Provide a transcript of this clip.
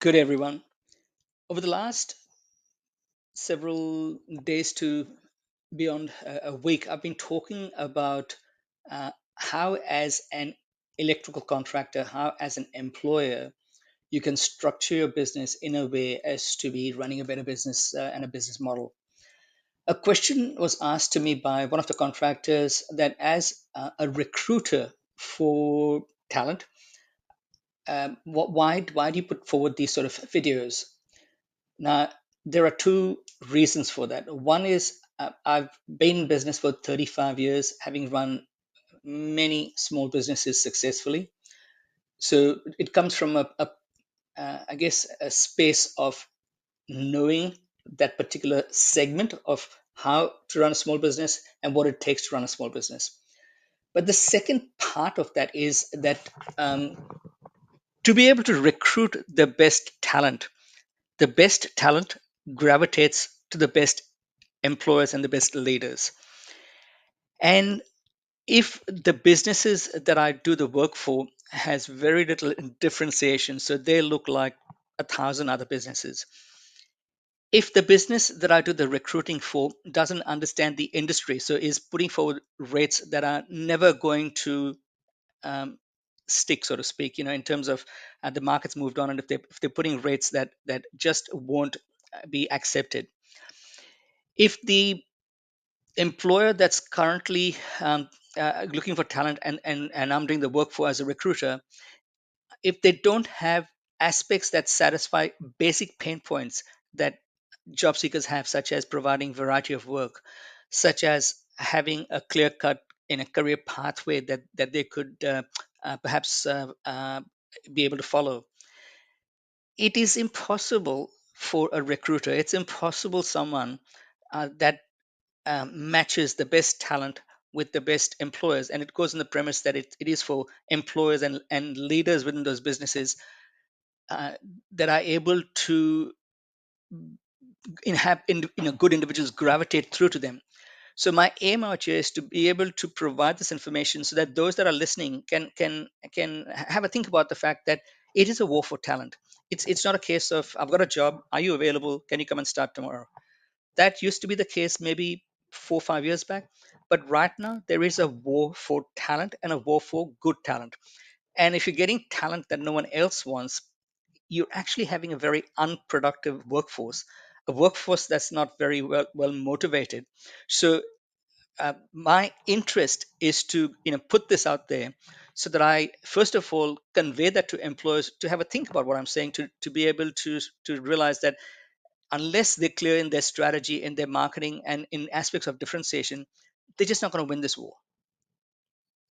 Good everyone. Over the last several days to beyond a week, I've been talking about how, as an electrical contractor, how, as an employer, you can structure your business in a way as to be running a better business and a business model. A question was asked to me by one of the contractors that, as a recruiter for talent, why do you put forward these sort of videos? Now, there are two reasons for that. One is I've been in business for 35 years, having run many small businesses successfully. So it comes from I guess, a space of knowing that particular segment of how to run a small business and what it takes to run a small business. But the second part of that is that um, to be able to recruit the best talent gravitates to the best employers and the best leaders. And if the businesses that I do the work for has very little differentiation, so they look like a thousand other businesses. If the business that I do the recruiting for doesn't understand the industry, so is putting forward rates that are never going to um, stick, so to speak, in terms of the market's moved on, and if they're putting rates that just won't be accepted. If the employer that's currently looking for talent and I'm doing the work for as a recruiter, if they don't have aspects that satisfy basic pain points that job seekers have, such as providing variety of work, such as having a clear cut in a career pathway that they could perhaps be able to follow, it is impossible for a recruiter. It's impossible someone that matches the best talent with the best employers. And it goes on the premise that it is for employers and leaders within those businesses uh, that are able to have good individuals gravitate through to them. So my aim out here is to be able to provide this information so that those that are listening can have a think about the fact that it is a war for talent. It's not a case of I've got a job, are you available, can you come and start tomorrow? That used to be the case maybe 4 or 5 years back. But right now, there is a war for talent and a war for good talent. And if you're getting talent that no one else wants, you're actually having a very unproductive workforce, a workforce that's not very well motivated. So my interest is to put this out there so that I first of all convey that to employers to have a think about what I'm saying, to be able to realize that unless they're clear in their strategy, in their marketing, and in aspects of differentiation, they're just not going to win this war.